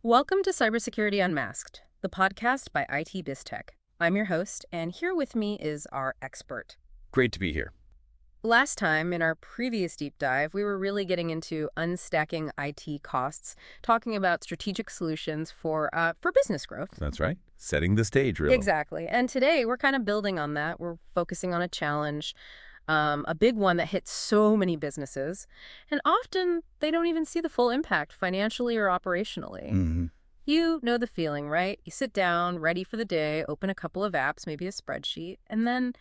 Welcome to Cybersecurity Unmasked, the podcast by IT BizTech. I'm your host, and here with me is our expert. Great to be here. Last time, in our previous deep dive, we were really getting into unstacking IT costs, talking about strategic solutions for business growth. That's right. Setting the stage, really. Exactly. And today, we're kind of building on that. We're focusing on a challenge, a big one that hits so many businesses, and often they don't even see the full impact financially or operationally. You know the feeling, right? You sit down, ready for the day, open a couple of apps, maybe a spreadsheet, and then,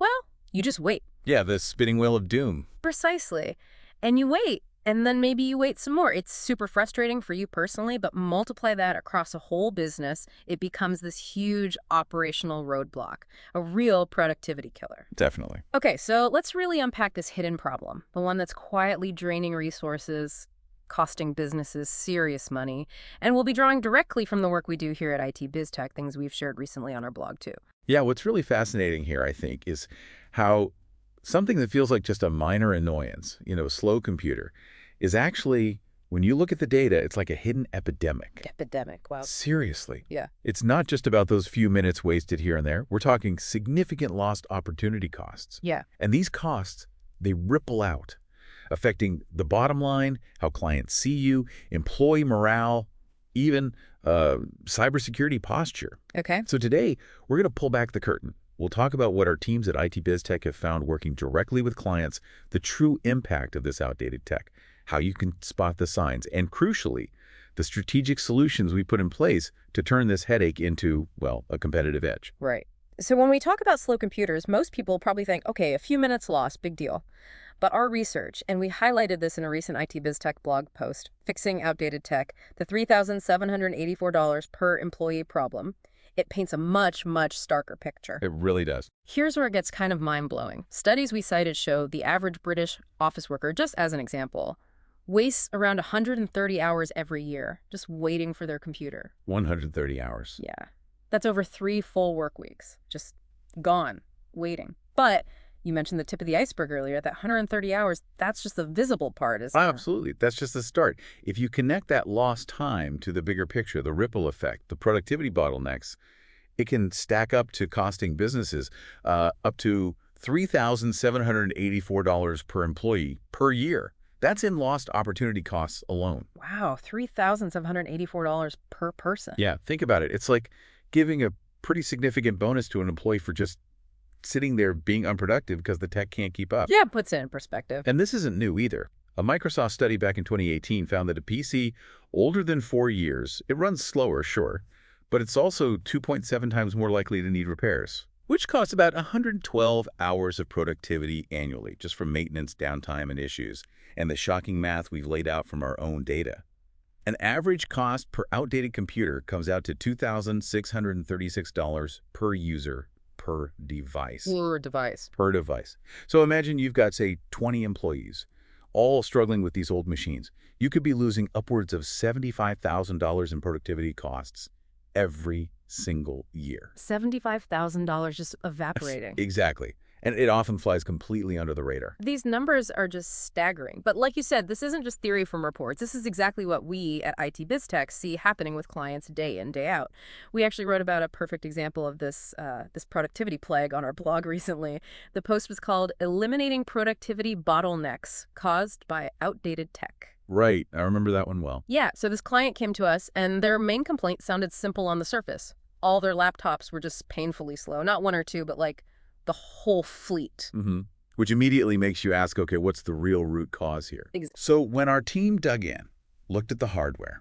well, you just wait. Yeah, the spinning wheel of doom. Precisely. And you wait, and then maybe you wait some more. It's super frustrating for you personally, but multiply that across a whole business, it becomes this huge operational roadblock, a real productivity killer. Definitely. Okay, so let's really unpack this hidden problem, the one that's quietly draining resources, costing businesses serious money, and we'll be drawing directly from the work we do here at IT BizTech, things we've shared recently on our blog too. Yeah, what's really fascinating here, I think, is how something that feels like just a minor annoyance, a slow computer, is actually, when you look at the data, it's like a hidden epidemic. Epidemic, wow. Seriously. Yeah. It's not just about those few minutes wasted here and there. We're talking significant lost opportunity costs. Yeah. And these costs, they ripple out, affecting the bottom line, how clients see you, employee morale, even cybersecurity posture. Okay. So today, we're going to pull back the curtain. We'll talk about what our teams at IT BizTech have found working directly with clients, the true impact of this outdated tech, how you can spot the signs, and crucially, the strategic solutions we put in place to turn this headache into, well, a competitive edge. Right. So when we talk about slow computers, most people probably think, okay, a few minutes lost, big deal. But our research, and we highlighted this in a recent IT BizTech blog post, Fixing Outdated Tech, the $3,784 per employee problem, it paints a much, much starker picture. It really does. Here's where it gets kind of mind-blowing. Studies we cited show the average British office worker, just as an example, wastes around 130 hours every year just waiting for their computer. 130 hours. Yeah. That's over 3 full work weeks. Just gone, waiting. But you mentioned the tip of the iceberg earlier, that 130 hours, that's just the visible part, isn't it? Absolutely. That's just the start. If you connect that lost time to the bigger picture, the ripple effect, the productivity bottlenecks, it can stack up to costing businesses up to $3,784 per employee per year. That's in lost opportunity costs alone. Wow, $3,784 per person. Yeah, think about it. It's like giving a pretty significant bonus to an employee for just sitting there being unproductive because the tech can't keep up. Yeah, puts it in perspective. And this isn't new either. A Microsoft study back in 2018 found that a PC older than 4 years, it runs slower, sure, but it's also 2.7 times more likely to need repairs, which costs about 112 hours of productivity annually, just from maintenance, downtime, and issues, and the shocking math we've laid out from our own data. An average cost per outdated computer comes out to $2,636 per user per device. Per device. So imagine you've got, say, 20 employees, all struggling with these old machines. You could be losing upwards of $75,000 in productivity costs every single year. $75,000 just evaporating. Exactly. And it often flies completely under the radar. These numbers are just staggering. But like you said, this isn't just theory from reports. This is exactly what we at IT BizTech see happening with clients day in, day out. We actually wrote about a perfect example of this productivity plague on our blog recently. The post was called Eliminating Productivity Bottlenecks Caused by Outdated Tech. Right. I remember that one well. Yeah. So this client came to us, and their main complaint sounded simple on the surface. All their laptops were just painfully slow. Not one or two, but like the whole fleet. Which immediately makes you ask, okay, what's the real root cause here? So when our team dug in, looked at the hardware,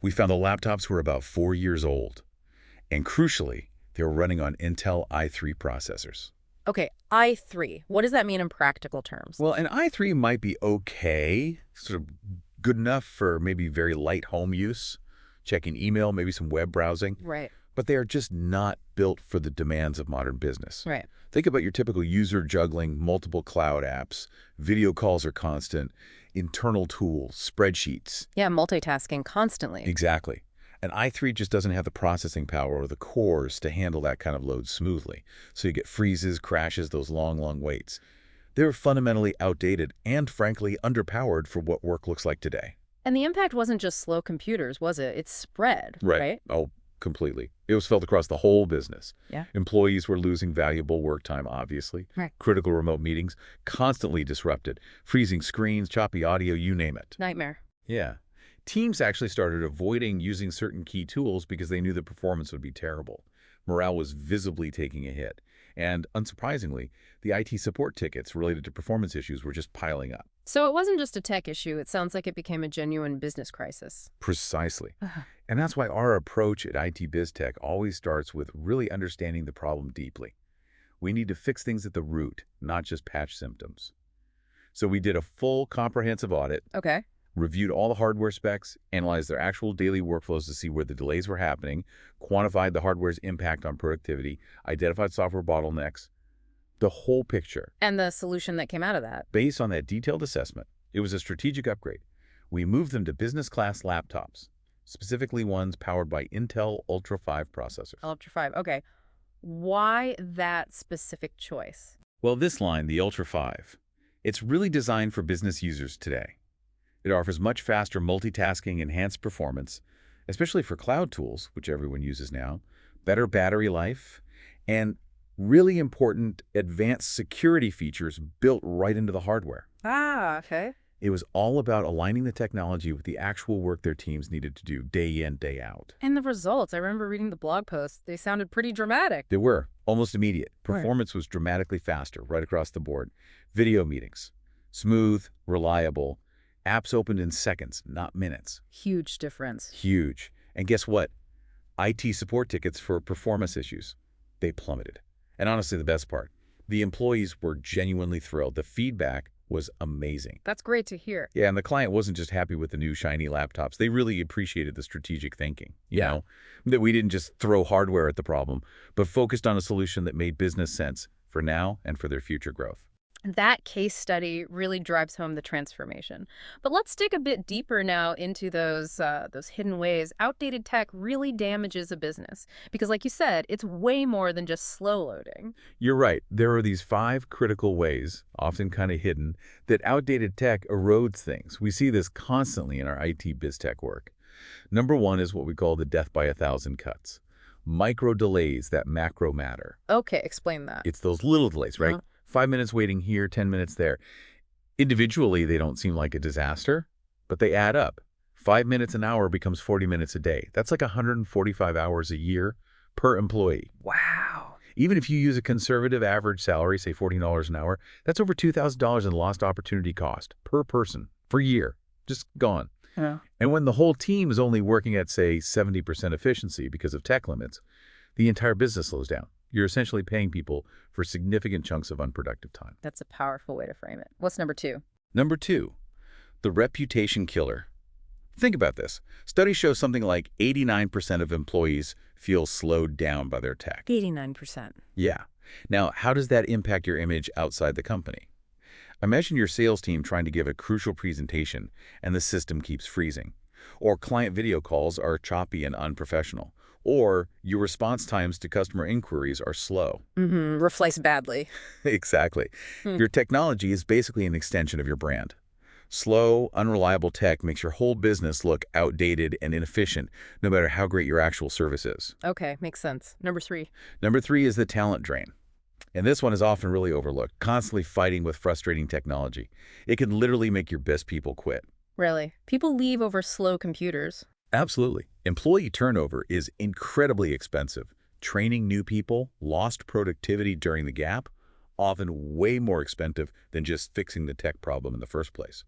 we found the laptops were about 4 years old. And crucially, they were running on Intel i3 processors. Okay, i3. What does that mean in practical terms? Well, an i3 might be okay, sort of good enough for maybe very light home use, checking email, maybe some web browsing. Right. But they are just not built for the demands of modern business. Right. Think about your typical user juggling multiple cloud apps. Video calls are constant, internal tools, spreadsheets. Yeah, multitasking constantly. Exactly. An i3 just doesn't have the processing power or the cores to handle that kind of load smoothly. So you get freezes, crashes, those long waits. They're fundamentally outdated and, frankly, underpowered for what work looks like today. And the impact wasn't just slow computers, was it? It spread, Right. right? Oh, completely. It was felt across the whole business. Yeah. Employees were losing valuable work time, obviously. Right. Critical remote meetings, constantly disrupted. Freezing screens, choppy audio, you name it. Nightmare. Yeah. Teams actually started avoiding using certain key tools because they knew the performance would be terrible. Morale was visibly taking a hit. And unsurprisingly, the IT support tickets related to performance issues were just piling up. So it wasn't just a tech issue. It sounds like it became a genuine business crisis. Precisely. Uh-huh. And that's why our approach at IT BizTech always starts with really understanding the problem deeply. We need to fix things at the root, not just patch symptoms. So we did a full comprehensive audit, Okay. reviewed all the hardware specs, analyzed their actual daily workflows to see where the delays were happening, quantified the hardware's impact on productivity, identified software bottlenecks, the whole picture. And the solution that came out of that. Based on that detailed assessment, it was a strategic upgrade. We moved them to business-class laptops, specifically ones powered by Intel Ultra 5 processors. Ultra 5. Okay. Why that specific choice? Well, this line, the Ultra 5, it's really designed for business users today. It offers much faster multitasking, enhanced performance, especially for cloud tools, which everyone uses now, better battery life, and really important advanced security features built right into the hardware. Ah, okay. It was all about aligning the technology with the actual work their teams needed to do day in, day out. And the results, I remember reading the blog posts. They sounded pretty dramatic. They were almost immediate. Right. Performance was dramatically faster right across the board. Video meetings, smooth, reliable. Apps opened in seconds, not minutes. Huge difference. Huge. And guess what? IT support tickets for performance issues, they plummeted. And honestly, the best part, the employees were genuinely thrilled. The feedback was amazing. That's great to hear. Yeah, and the client wasn't just happy with the new shiny laptops. They really appreciated the strategic thinking, you Yeah. know, that we didn't just throw hardware at the problem, but focused on a solution that made business sense for now and for their future growth. That case study really drives home the transformation. But let's dig a bit deeper now into those hidden ways outdated tech really damages a business. Because like you said, it's way more than just slow loading. You're right. There are these 5 critical ways, often kind of hidden, that outdated tech erodes things. We see this constantly in our IT biz tech work. Number 1 is what we call the death by 1,000 cuts. Micro delays that macro matter. Okay, explain that. It's those little delays, right? Uh-huh. 5 minutes waiting here, 10 minutes there. Individually, they don't seem like a disaster, but they add up. 5 minutes an hour becomes 40 minutes a day. That's like 145 hours a year per employee. Wow. Even if you use a conservative average salary, say $14 an hour, that's over $2,000 in lost opportunity cost per person per year. Just gone. Yeah. And when the whole team is only working at, say, 70% efficiency because of tech limits, the entire business slows down. You're essentially paying people for significant chunks of unproductive time. That's a powerful way to frame it. What's number 2? Number 2, the reputation killer. Think about this. Studies show something like 89% of employees feel slowed down by their tech. 89%. Yeah. Now, how does that impact your image outside the company? Imagine your sales team trying to give a crucial presentation and the system keeps freezing. Or client video calls are choppy and unprofessional. Or your response times to customer inquiries are slow. Reflects badly. Exactly. Your technology is basically an extension of your brand. Slow, unreliable tech makes your whole business look outdated and inefficient, no matter how great your actual service is. Okay, makes sense. Number 3. Number 3 is the talent drain. And this one is often really overlooked, constantly fighting with frustrating technology. It can literally make your best people quit. Really? People leave over slow computers. Absolutely. Employee turnover is incredibly expensive. Training new people, lost productivity during the gap, often way more expensive than just fixing the tech problem in the first place.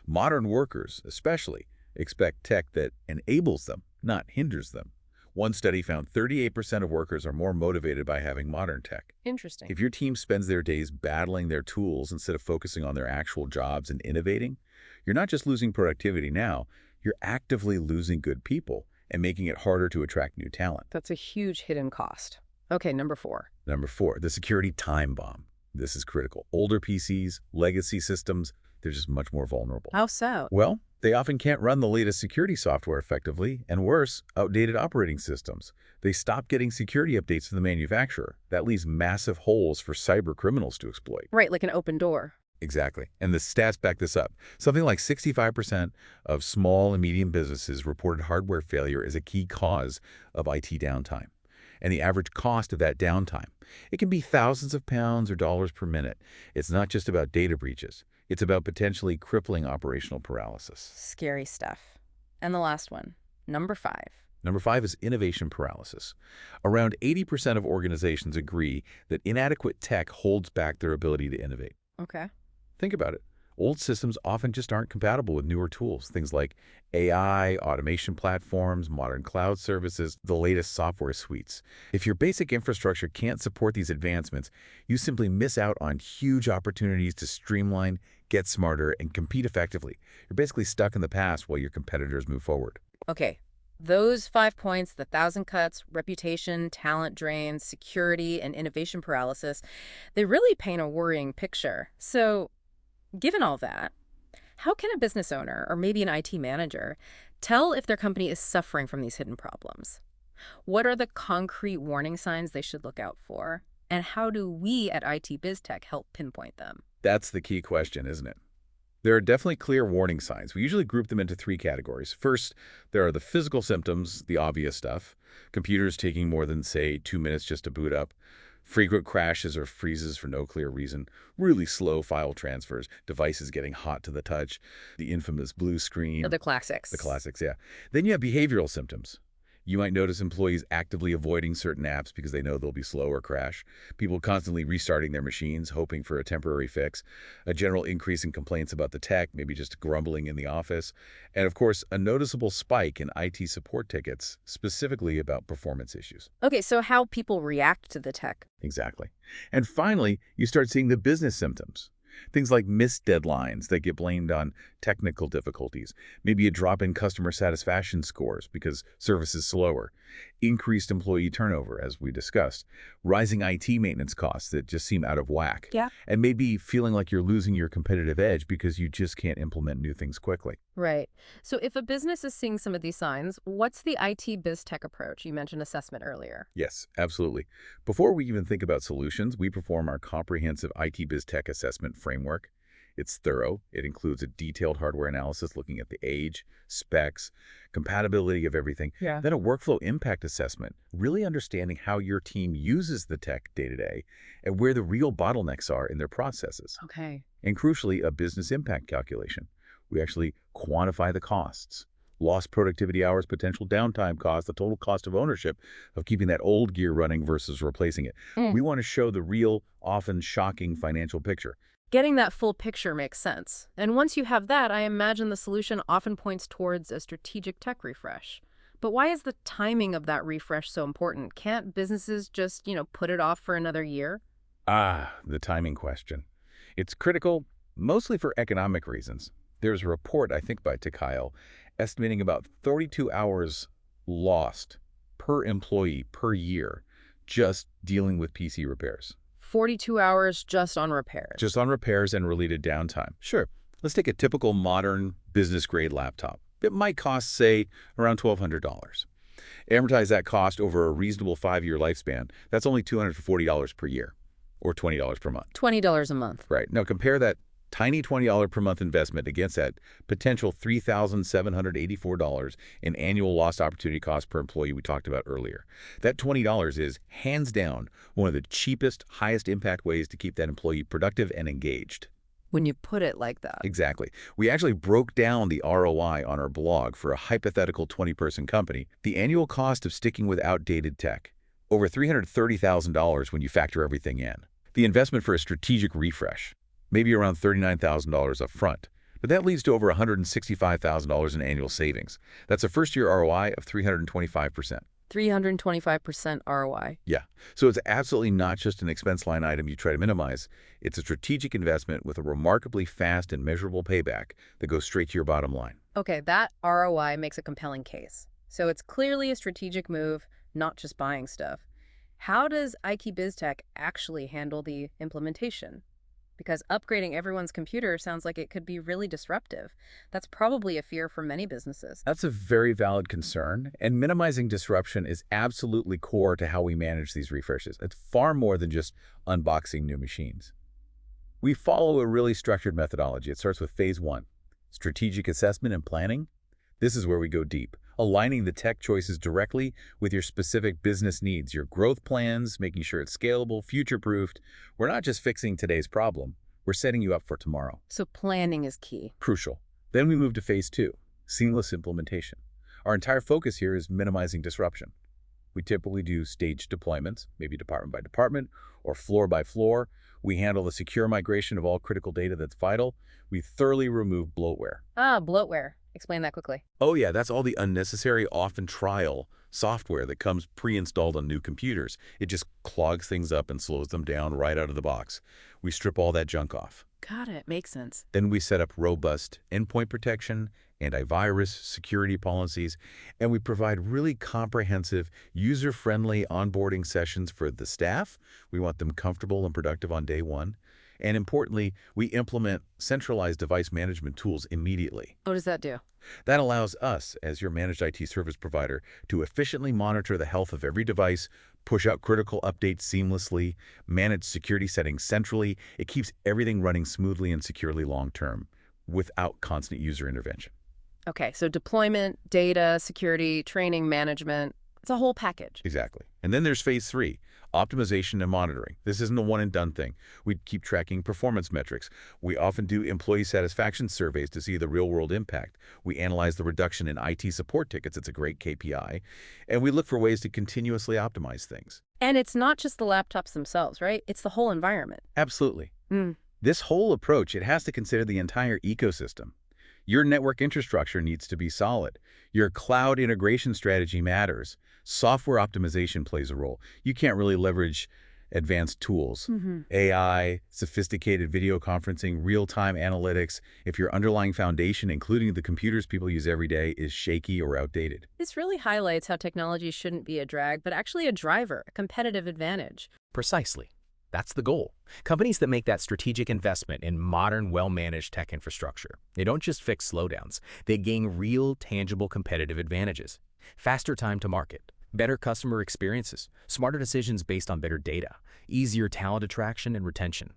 Modern workers, especially, expect tech that enables them, not hinders them. One study found 38% of workers are more motivated by having modern tech. Interesting. If your team spends their days battling their tools instead of focusing on their actual jobs and innovating, you're not just losing productivity now, you're actively losing good people and making it harder to attract new talent. That's a huge hidden cost. Okay, number 4. Number 4, the security time bomb. This is critical. Older PCs, legacy systems, they're just much more vulnerable. How so? Well, they often can't run the latest security software effectively, and worse, outdated operating systems. They stop getting security updates from the manufacturer. That leaves massive holes for cyber criminals to exploit. Right, like an open door. Exactly. And the stats back this up. Something like 65% of small and medium businesses reported hardware failure as a key cause of IT downtime. And the average cost of that downtime, it can be thousands of pounds or dollars per minute. It's not just about data breaches. It's about potentially crippling operational paralysis. Scary stuff. And the last one, number 5. Number 5 is innovation paralysis. Around 80% of organizations agree that inadequate tech holds back their ability to innovate. Okay. Think about it. Old systems often just aren't compatible with newer tools, things like AI, automation platforms, modern cloud services, the latest software suites. If your basic infrastructure can't support these advancements, you simply miss out on huge opportunities to streamline, get smarter, and compete effectively. You're basically stuck in the past while your competitors move forward. Okay. Those 5 points, the 1,000 cuts, reputation, talent drain, security, and innovation paralysis, they really paint a worrying picture. So, given all that, how can a business owner, or maybe an IT manager, tell if their company is suffering from these hidden problems? What are the concrete warning signs they should look out for? And how do we at IT BizTech help pinpoint them? That's the key question, isn't it? There are definitely clear warning signs. We usually group them into 3 categories. First, there are the physical symptoms, the obvious stuff. Computers taking more than, say, 2 minutes just to boot up. Frequent crashes or freezes for no clear reason. Really slow file transfers. Devices getting hot to the touch. The infamous blue screen. The classics. The classics, yeah. Then you have behavioral symptoms. You might notice employees actively avoiding certain apps because they know they'll be slow or crash. People constantly restarting their machines, hoping for a temporary fix. A general increase in complaints about the tech, maybe just grumbling in the office. And of course, a noticeable spike in IT support tickets, specifically about performance issues. Okay, so how people react to the tech. Exactly. And finally, you start seeing the business symptoms. Things like missed deadlines that get blamed on technical difficulties, maybe a drop in customer satisfaction scores because service is slower, increased employee turnover, as we discussed, rising IT maintenance costs that just seem out of whack, Yeah. and maybe feeling like you're losing your competitive edge because you just can't implement new things quickly. Right. So if a business is seeing some of these signs, what's the IT biz tech approach? You mentioned assessment earlier. Yes, absolutely. Before we even think about solutions, we perform our comprehensive IT Biz Tech assessment framework. It's thorough. It includes a detailed hardware analysis looking at the age, specs, compatibility of everything, Yeah. then a workflow impact assessment, really understanding how your team uses the tech day to day and where the real bottlenecks are in their processes. Okay. And crucially, a business impact calculation. We actually quantify the costs. Lost productivity hours, potential downtime costs, the total cost of ownership of keeping that old gear running versus replacing it. We want to show the real, often shocking financial picture. Getting that full picture makes sense. And once you have that, I imagine the solution often points towards a strategic tech refresh. But why is the timing of that refresh so important? Can't businesses just, put it off for another year? The timing question. It's critical, mostly for economic reasons. There's a report, I think by Takayel, estimating about 32 hours lost per employee per year just dealing with PC repairs. 42 hours just on repairs. Just on repairs and related downtime. Sure, let's take a typical modern business-grade laptop. It might cost, say, around $1,200. Amortize that cost over a reasonable 5-year lifespan. That's only $240 per year, or $20 per month. $20 a month. Right. Now compare that tiny $20 per month investment against that potential $3,784 in annual lost opportunity cost per employee we talked about earlier. That $20 is, hands down, one of the cheapest, highest impact ways to keep that employee productive and engaged. When you put it like that. Exactly. We actually broke down the ROI on our blog for a hypothetical 20-person company. The annual cost of sticking with outdated tech, over $330,000 when you factor everything in. The investment for a strategic refresh, maybe around $39,000 up front. But that leads to over $165,000 in annual savings. That's a first-year ROI of 325%. 325% ROI. Yeah. So it's absolutely not just an expense line item you try to minimize. It's a strategic investment with a remarkably fast and measurable payback that goes straight to your bottom line. Okay, that ROI makes a compelling case. So it's clearly a strategic move, not just buying stuff. How does IT BizTech actually handle the implementation? Because upgrading everyone's computer sounds like it could be really disruptive. That's probably a fear for many businesses. That's a very valid concern, and minimizing disruption is absolutely core to how we manage these refreshes. It's far more than just unboxing new machines. We follow a really structured methodology. It starts with phase one, strategic assessment and planning. This is where we go deep, aligning the tech choices directly with your specific business needs, your growth plans, making sure it's scalable, future-proofed. We're not just fixing today's problem, we're setting you up for tomorrow. So planning is key. Crucial. Then we move to phase two, seamless implementation. Our entire focus here is minimizing disruption. We typically do staged deployments, maybe department by department or floor by floor. We handle the secure migration of all critical data that's vital. We thoroughly remove bloatware. Ah, bloatware. Explain that quickly. Oh yeah, that's all the unnecessary, often trial software that comes pre-installed on new computers. It just clogs things up and slows them down right out of the box. We strip all that junk off. Got it. Makes sense. Then we set up robust endpoint protection, antivirus, security policies, and we provide really comprehensive, user-friendly onboarding sessions for the staff. We want them comfortable and productive on day one. And importantly, we implement centralized device management tools immediately. What does that do? That allows us, as your managed IT service provider, to efficiently monitor the health of every device, push out critical updates seamlessly, manage security settings centrally. It keeps everything running smoothly and securely long-term without constant user intervention. Okay, so deployment, data, security, training, management. It's a whole package. Exactly. And then there's phase three, optimization and monitoring. This isn't a one-and-done thing. We keep tracking performance metrics. We often do employee satisfaction surveys to see the real-world impact. We analyze the reduction in IT support tickets. It's a great KPI. And we look for ways to continuously optimize things. And it's not just the laptops themselves, right? It's the whole environment. Absolutely. Mm. This whole approach, it has to consider the entire ecosystem. Your network infrastructure needs to be solid. Your cloud integration strategy matters. Software optimization plays a role. You can't really leverage advanced tools, AI, sophisticated video conferencing, real-time analytics, if your underlying foundation, including the computers people use every day, is shaky or outdated. This really highlights how technology shouldn't be a drag, but actually a driver, a competitive advantage. Precisely. That's the goal. Companies that make that strategic investment in modern, well-managed tech infrastructure, they don't just fix slowdowns, they gain real, tangible competitive advantages. Faster time to market, better customer experiences, smarter decisions based on better data, easier talent attraction and retention.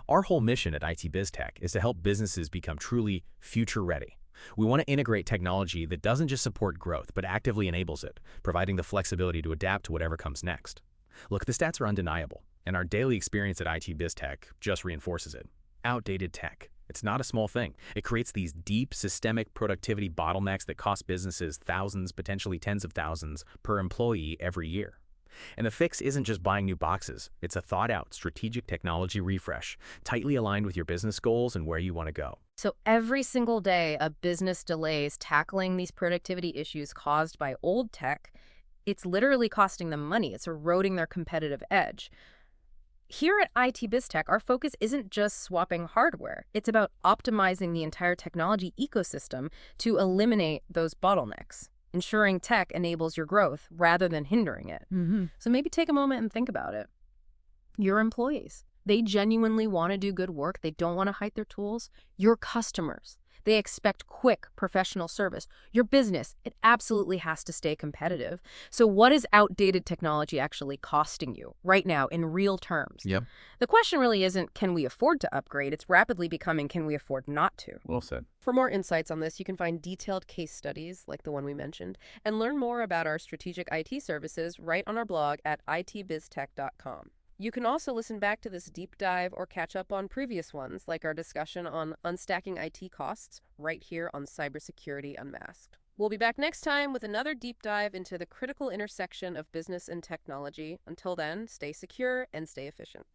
Our whole mission at IT BizTech is to help businesses become truly future-ready. We want to integrate technology that doesn't just support growth, but actively enables it, providing the flexibility to adapt to whatever comes next. Look, the stats are undeniable, and our daily experience at IT BizTech just reinforces it. Outdated tech. It's not a small thing. It creates these deep, systemic productivity bottlenecks that cost businesses thousands, potentially tens of thousands per employee every year. And the fix isn't just buying new boxes. It's a thought-out, strategic technology refresh, tightly aligned with your business goals and where you want to go. So every single day, a business delays tackling these productivity issues caused by old tech. It's literally costing them money. It's eroding their competitive edge. Here at IT BizTech, our focus isn't just swapping hardware. It's about optimizing the entire technology ecosystem to eliminate those bottlenecks, ensuring tech enables your growth rather than hindering it. So maybe take a moment and think about it. Your employees, they genuinely want to do good work. They don't want to hide their tools. Your customers, they expect quick, professional service. Your business, it absolutely has to stay competitive. So what is outdated technology actually costing you right now in real terms? Yep. The question really isn't, can we afford to upgrade? It's rapidly becoming, can we afford not to? Well said. For more insights on this, you can find detailed case studies like the one we mentioned and learn more about our strategic IT services right on our blog at itbiztech.com. You can also listen back to this deep dive or catch up on previous ones, like our discussion on unstacking IT costs, right here on Cybersecurity Unmasked. We'll be back next time with another deep dive into the critical intersection of business and technology. Until then, stay secure and stay efficient.